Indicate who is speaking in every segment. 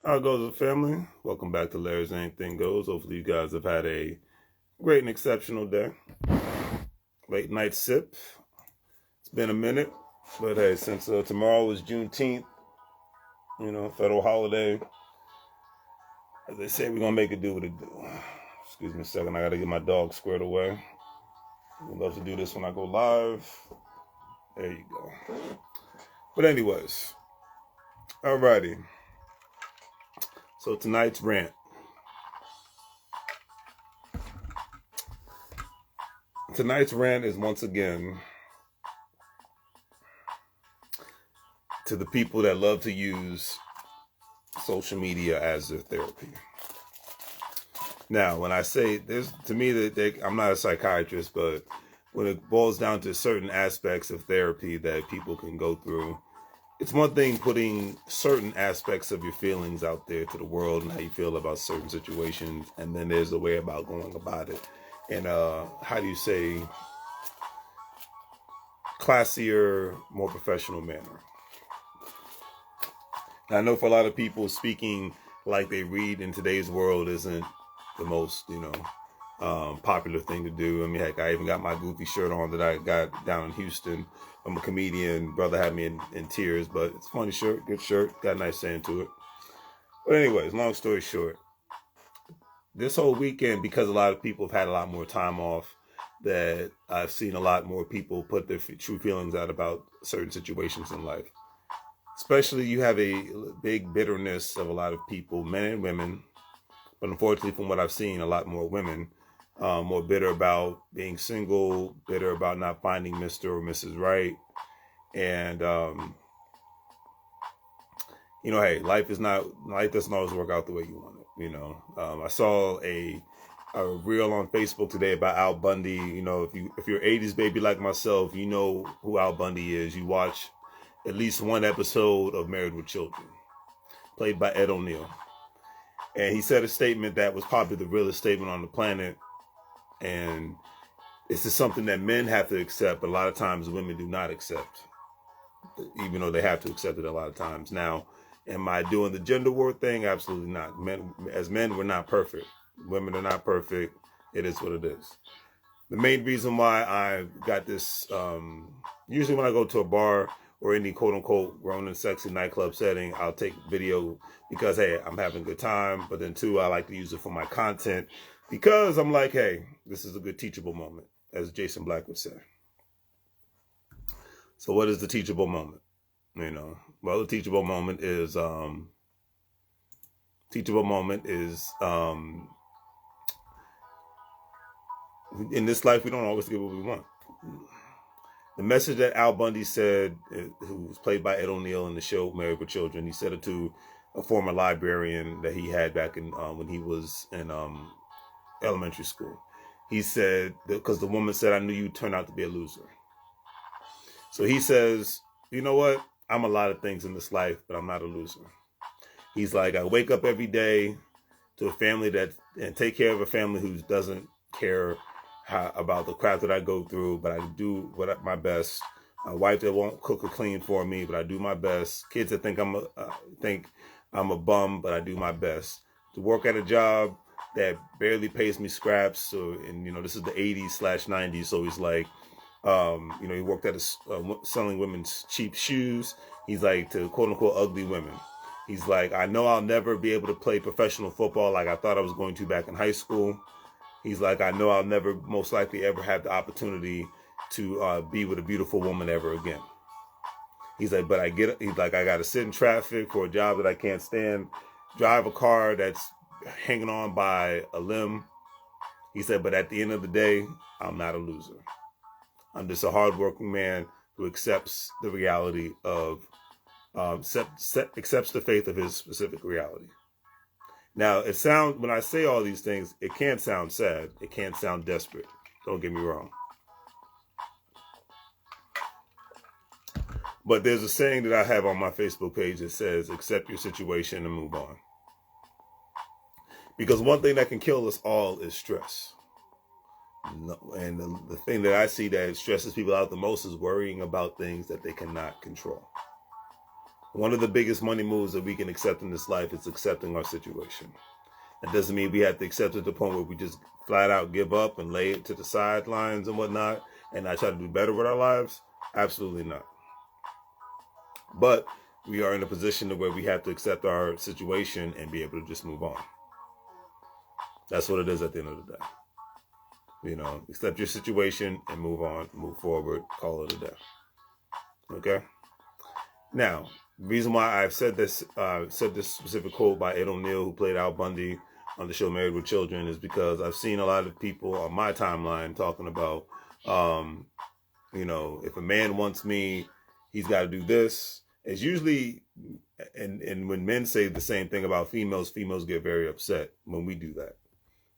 Speaker 1: How goes the family? Welcome back to Larry's Anything Goes. Hopefully you guys have had a great and exceptional day. Late night sip. It's been a minute, but hey, since tomorrow is Juneteenth, federal holiday, as they say, we're gonna make it do what it do. Excuse me a second, I gotta get my dog squared away. I love to do this when I go live. There you go. But anyways, alrighty. So tonight's rant. Tonight's rant is once again to the people that love to use social media as their therapy. Now, when I say this, to me, I'm not a psychiatrist, but when it boils down to certain aspects of therapy that people can go through, it's one thing putting certain aspects of your feelings out there to the world and how you feel about certain situations, and then there's a way about going about it in how do you say, classier, more professional manner. I know for a lot of people, speaking like they read in today's world isn't the most, popular thing to do. I mean, heck, I even got my goofy shirt on that I got down in Houston. I'm a comedian. Brother had me in tears, but it's a funny shirt, good shirt, got a nice saying to it. But anyways, long story short, this whole weekend, because a lot of people have had a lot more time off, that I've seen a lot more people put their true feelings out about certain situations in life. Especially, you have a big bitterness of a lot of people, men and women, but unfortunately, from what I've seen, a lot more women, more bitter about being single, bitter about not finding Mr. or Mrs. Right. And, hey, life doesn't always work out the way you want it. I saw a reel on Facebook today about Al Bundy. If you're 80s baby like myself, you know who Al Bundy is. You watch at least one episode of Married with Children, played by Ed O'Neill. And he said a statement that was probably the realest statement on the planet. And this is something that men have to accept, but a lot of times women do not accept, even though they have to accept it a lot of times. Now, am I doing the gender war thing? Absolutely not. As men, we're not perfect. Women are not perfect. It is what it is. The main reason why I got this, usually when I go to a bar or any quote-unquote grown and sexy nightclub setting, I'll take video because, hey, I'm having a good time. But then, two, I like to use it for my content because I'm like, hey, this is a good teachable moment, as Jason Black would say. So what is the teachable moment? Well, the teachable moment is, in this life, we don't always get what we want. The message that Al Bundy said, who was played by Ed O'Neill in the show Married with Children, he said it to a former librarian that he had back in when he was in elementary school. He said, because the woman said, "I knew you'd turn out to be a loser." So he says, you know what? I'm a lot of things in this life, but I'm not a loser. He's like, I wake up every day to a family and take care of a family who doesn't care about the crap that I go through, but I do my best. A wife that won't cook or clean for me, but I do my best. Kids that think I'm a bum, but I do my best. To work at a job that barely pays me scraps. This is the 80s/90s, so he's like, he worked at selling women's cheap shoes. He's like, to quote unquote ugly women. He's like, I know I'll never be able to play professional football like I thought I was going to back in high school. He's like, I know I'll never most likely ever have the opportunity to be with a beautiful woman ever again. He's like, but I got to sit in traffic for a job that I can't stand, drive a car that's hanging on by a limb. He said, but at the end of the day, I'm not a loser. I'm just a hardworking man who accepts the reality of, accepts the faith of his specific reality. Now, when I say all these things, it can't sound sad. It can't sound desperate. Don't get me wrong. But there's a saying that I have on my Facebook page that says, accept your situation and move on. Because one thing that can kill us all is stress. And the thing that I see that stresses people out the most is worrying about things that they cannot control. One of the biggest money moves that we can accept in this life is accepting our situation. That doesn't mean we have to accept it to the point where we just flat out give up and lay it to the sidelines and whatnot and not try to do better with our lives. Absolutely not. But we are in a position where we have to accept our situation and be able to just move on. That's what it is at the end of the day. You know, accept your situation and move on, move forward, call it a day. Okay? Now, the reason why I've said this specific quote by Ed O'Neill, who played Al Bundy on the show Married with Children, is because I've seen a lot of people on my timeline talking about, you know, if a man wants me, he's got to do this. It's usually, and when men say the same thing about females, females get very upset when we do that.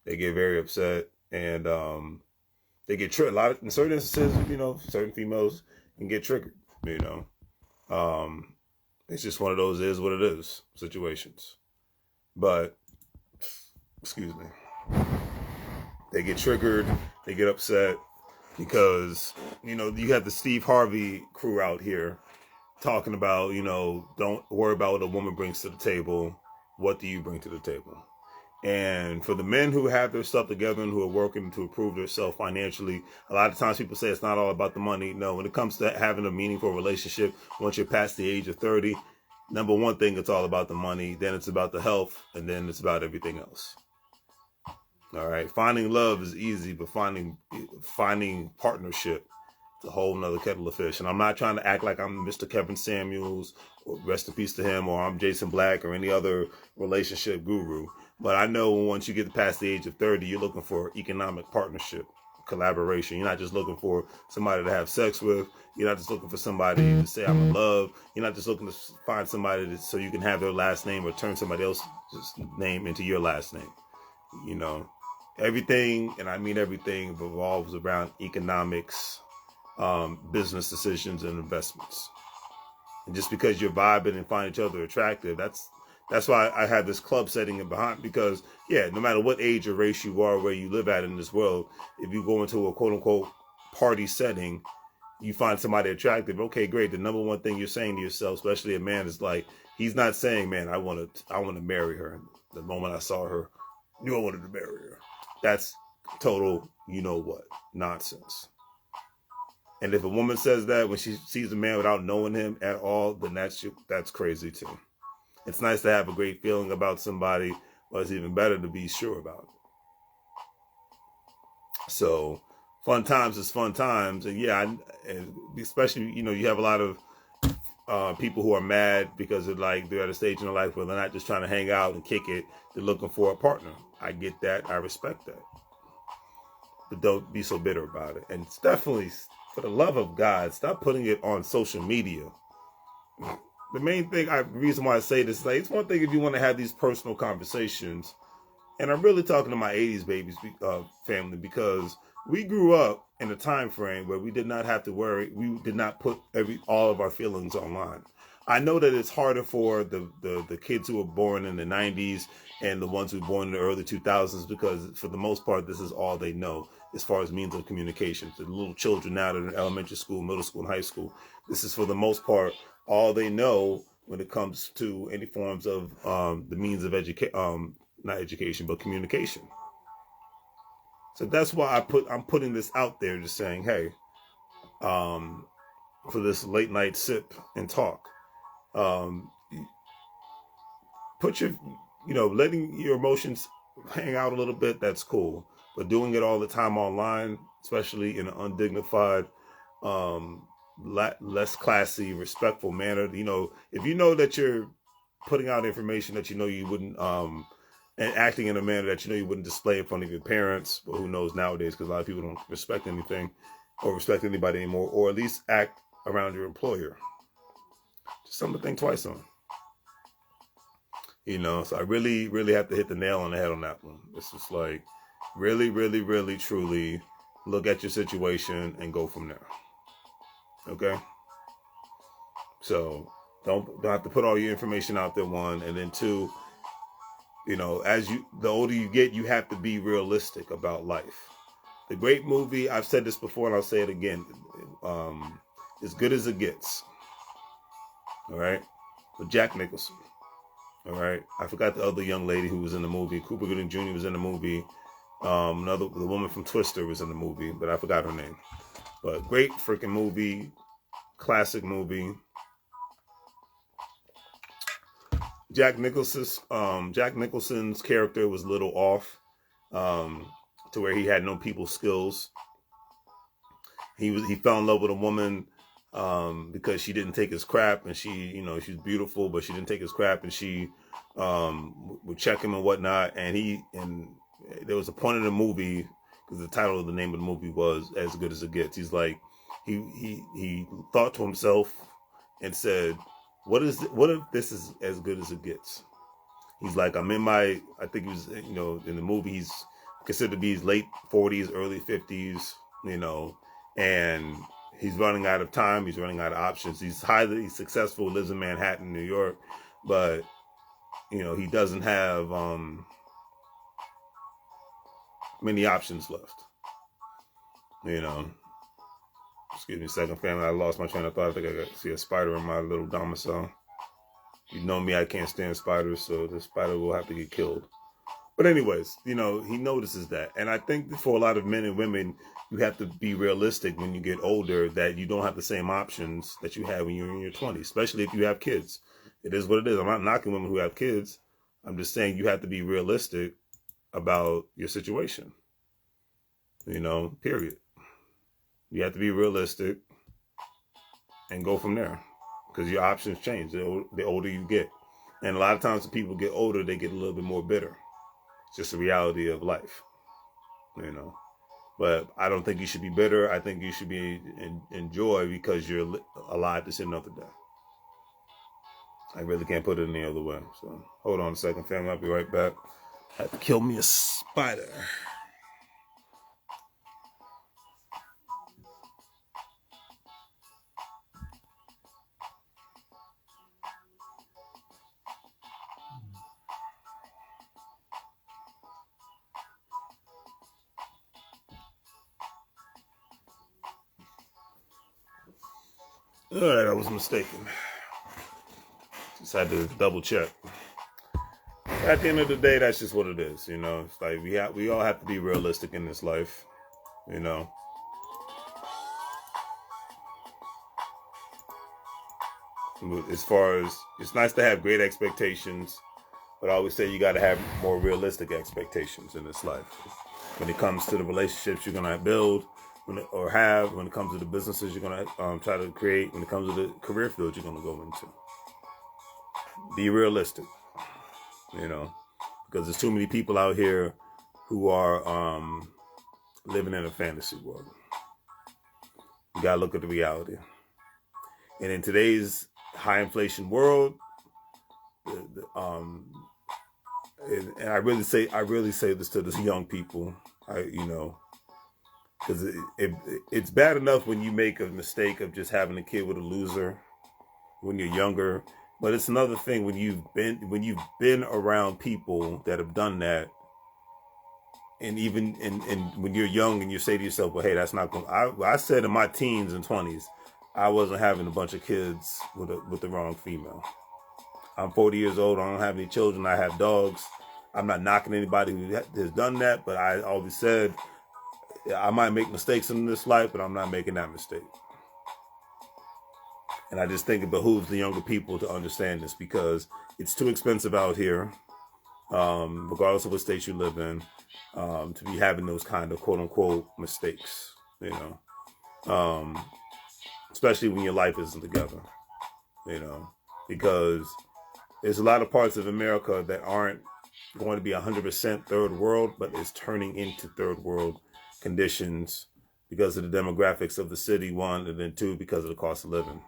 Speaker 1: They get very upset, and they get triggered. A lot of, in certain instances, you know, certain females can get triggered. You know, it's just one of those is what it is situations. But excuse me, they get triggered, they get upset because, you know, you have the Steve Harvey crew out here talking about, you know, don't worry about what a woman brings to the table. What do you bring to the table? And for the men who have their stuff together and who are working to improve themselves financially, a lot of times people say it's not all about the money. No, when it comes to having a meaningful relationship, once you're past the age of 30, number one thing, it's all about the money. Then it's about the health. And then it's about everything else. All right. Finding love is easy, but finding partnership, it's a whole nother kettle of fish. And I'm not trying to act like I'm Mr. Kevin Samuels, or rest in peace to him, or I'm Jason Black or any other relationship guru. But I know once you get past the age of 30, you're looking for economic partnership, collaboration. You're not just looking for somebody to have sex with. You're not just looking for somebody to say I'm in love. You're not just looking to find somebody so you can have their last name or turn somebody else's name into your last name. You know, everything, and I mean everything, revolves around economics, business decisions, and investments. And just because you're vibing and find each other attractive, that's why I have this club setting in behind, because yeah, no matter what age or race you are, where you live at in this world, if you go into a quote unquote party setting, you find somebody attractive. Okay, great. The number one thing you're saying to yourself, especially a man, is like, he's not saying, man, I want to marry her. The moment I saw her, knew I wanted to marry her. That's total, you know what, nonsense. And if a woman says that when she sees a man without knowing him at all, then that's crazy too. It's nice to have a great feeling about somebody, but it's even better to be sure about it. So fun times is fun times. And yeah, and especially, you know, you have a lot of people who are mad because they're at a stage in their life where they're not just trying to hang out and kick it. They're looking for a partner. I get that. I respect that. But don't be so bitter about it. And it's definitely, for the love of God, stop putting it on social media. The main thing, reason why I say this is like, it's one thing if you want to have these personal conversations. And I'm really talking to my 80s babies family, because we grew up in a time frame where we did not have to worry. We did not put all of our feelings online. I know that it's harder for the kids who were born in the 90s and the ones who were born in the early 2000s, because for the most part, this is all they know as far as means of communication. The little children now that are in elementary school, middle school, and high school, this is for the most part all they know when it comes to any forms of the means of not education, but communication. So that's why I'm putting this out there, just saying, hey, for this late night sip and talk, put your, letting your emotions hang out a little bit, that's cool. But doing it all the time online, especially in an undignified, less classy, respectful manner, if you know that you're putting out information that you wouldn't, and acting in a manner that you wouldn't display in front of your parents, but who knows nowadays, because a lot of people don't respect anything or respect anybody anymore, or at least act around your employer. Just something to think twice on. So I really, really have to hit the nail on the head on that one. It's just like, really, really, really, truly look at your situation and go from there. Okay? So don't have to put all your information out there, one. And then two, the older you get, you have to be realistic about life. The great movie, I've said this before and I'll say it again, As Good as It Gets. All right? with Jack Nicholson. All right, I forgot the other young lady who was in the movie. Cooper Gooding Jr. was in the movie. The woman from Twister was in the movie, but I forgot her name. But great freaking movie, classic movie. Jack Nicholson's character was a little off, to where he had no people skills. He fell in love with a woman because she didn't take his crap, and she's beautiful, but she didn't take his crap, and she would check him and whatnot. And there was a point in the movie, because the title of the name of the movie was "As Good as It Gets." He's like, he thought to himself and said, what if this is as good as it gets? He's like, I think he was, in the movie, he's considered to be his late 40s, early 50s, and he's running out of time. He's running out of options. He's highly successful, lives in Manhattan, New York, but, he doesn't have many options left. Excuse me a second, family. I lost my train of thought. I think I see a spider in my little domicile. You know me, I can't stand spiders, so the spider will have to get killed. But anyways, he notices that. And I think for a lot of men and women, you have to be realistic when you get older, that you don't have the same options that you have when you're in your 20s, especially if you have kids. It is what it is. I'm not knocking women who have kids. I'm just saying you have to be realistic about your situation. Period. You have to be realistic and go from there, because your options change the older you get. And a lot of times when people get older, they get a little bit more bitter. It's just the reality of life, But I don't think you should be bitter. I think you should be enjoy, because you're alive to see another day. I really can't put it any other way. So hold on a second, family. I'll be right back. I have to kill me a spider. All right, I was mistaken. Just had to double check. At the end of the day, that's just what it is, It's like we all have to be realistic in this life, As far as, it's nice to have great expectations, but I always say you got to have more realistic expectations in this life. When it comes to the relationships you're gonna build, when it comes to the businesses you're going to try to create, when it comes to the career field you're going to go into. Be realistic, because there's too many people out here who are living in a fantasy world. You got to look at the reality. And in today's high inflation world, and I really say this to the young people, because it's bad enough when you make a mistake of just having a kid with a loser when you're younger, but it's another thing when you've been around people that have done that, and even when you're young and you say to yourself, well, hey, that's not going. I said in my teens and 20s, I wasn't having a bunch of kids with the wrong female. I'm 40 years old. I don't have any children. I have dogs. I'm not knocking anybody who has done that, but I always said, I might make mistakes in this life, but I'm not making that mistake. And I just think it behooves the younger people to understand this, because it's too expensive out here, regardless of what state you live in, to be having those kind of quote unquote mistakes, especially when your life isn't together, because there's a lot of parts of America that aren't going to be 100% third world, but is turning into third world conditions because of the demographics of the city, one, and then two, because of the cost of living.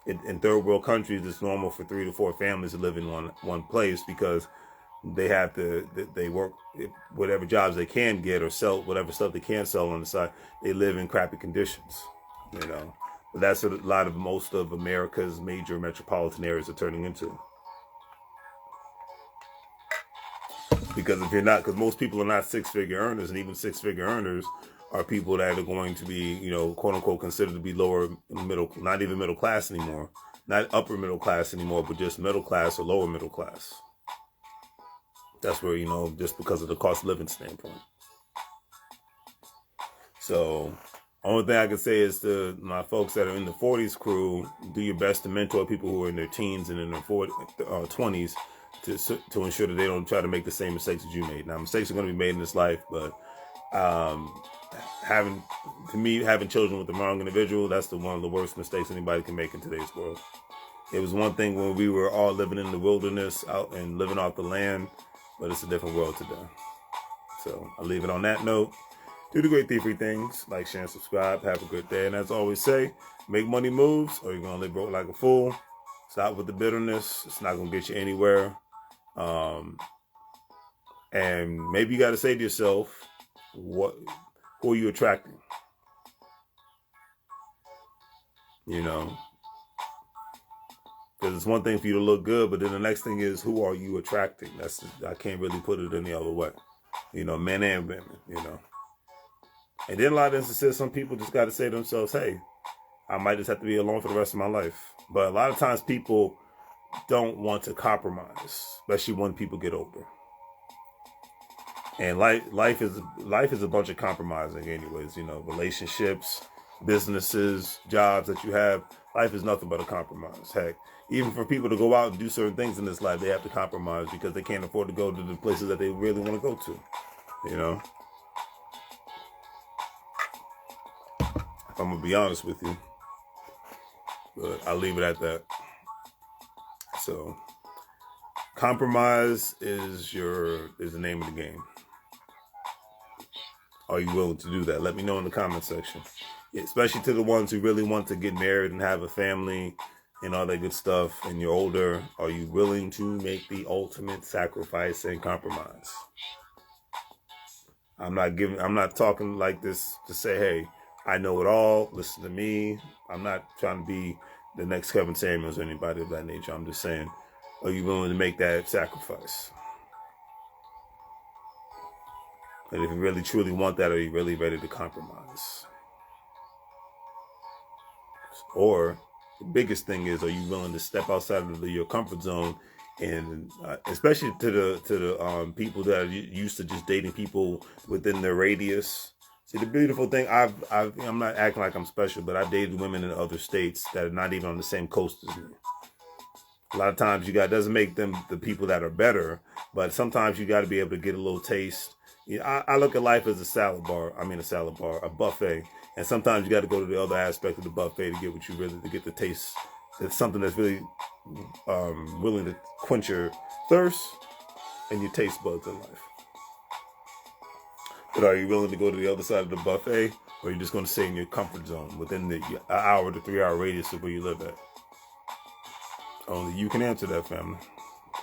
Speaker 1: In third world countries, it's normal for 3 to 4 families to live in one place, because they work whatever jobs they can get, or sell whatever stuff they can sell on the side. They live in crappy conditions, But that's what most of America's major metropolitan areas are turning into. Because because most people are not 6-figure earners, and even 6-figure earners are people that are going to be, quote unquote, considered to be lower middle, not even middle class anymore, not upper middle class anymore, but just middle class or lower middle class. That's where, just because of the cost of living standpoint. So, only thing I can say is to my folks that are in the 40s crew, do your best to mentor people who are in their teens and in their 20s to ensure that they don't try to make the same mistakes that you made. Now, mistakes are going to be made in this life, but having children with the wrong individual, that's one of the worst mistakes anybody can make in today's world. It was one thing when we were all living in the wilderness out and living off the land, but it's a different world today. So I'll leave it on that note. Do the great three things. Like, share, and subscribe. Have a good day. And as I always say, make money moves or you're going to live broke like a fool. Stop with the bitterness. It's not going to get you anywhere. And maybe you got to say to yourself, who are you attracting? Because it's one thing for you to look good, but then the next thing is, who are you attracting? I can't really put it any other way. Men and women, And then a lot of instances, some people just got to say to themselves, hey, I might just have to be alone for the rest of my life. But a lot of times people don't want to compromise, especially when people get older. And life is a bunch of compromising anyways, relationships, businesses, jobs that you have. Life is nothing but a compromise. Heck, even for people to go out and do certain things in this life, they have to compromise because they can't afford to go to the places that they really want to go to, I'm going to be honest with you, but I'll leave it at that. So, compromise is the name of the game. Are you willing to do that? Let me know in the comment section. Especially to the ones who really want to get married and have a family and all that good stuff, and you're older. Are you willing to make the ultimate sacrifice and compromise? I'm not talking like this to say, hey, I know it all, listen to me. I'm not trying to be the next Kevin Samuels or anybody of that nature. I'm just saying, are you willing to make that sacrifice? And if you really truly want that, are you really ready to compromise? Or the biggest thing is, are you willing to step outside of your comfort zone? And especially to the people that are used to just dating people within their radius. See, the beautiful thing, I'm not acting like I'm special, but I've dated women in other states that are not even on the same coast as me. A lot of times doesn't make them the people that are better, but sometimes you got to be able to get a little taste. I look at life as a buffet. And sometimes you got to go to the other aspect of the buffet to get to get the taste. It's something that's really willing to quench your thirst and your taste buds in life. But are you willing to go to the other side of the buffet, or are you just going to stay in your comfort zone within the hour to 3 hour radius of where you live at? Only you can answer that, family,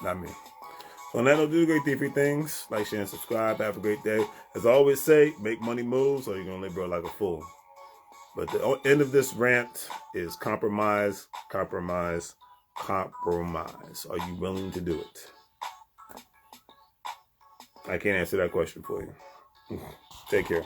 Speaker 1: not me. So on that note, do the great three things. Like, share, and subscribe. Have a great day. As I always say, make money moves or you're going to live broke like a fool. But the end of this rant is compromise, compromise, compromise. Are you willing to do it? I can't answer that question for you. Take care.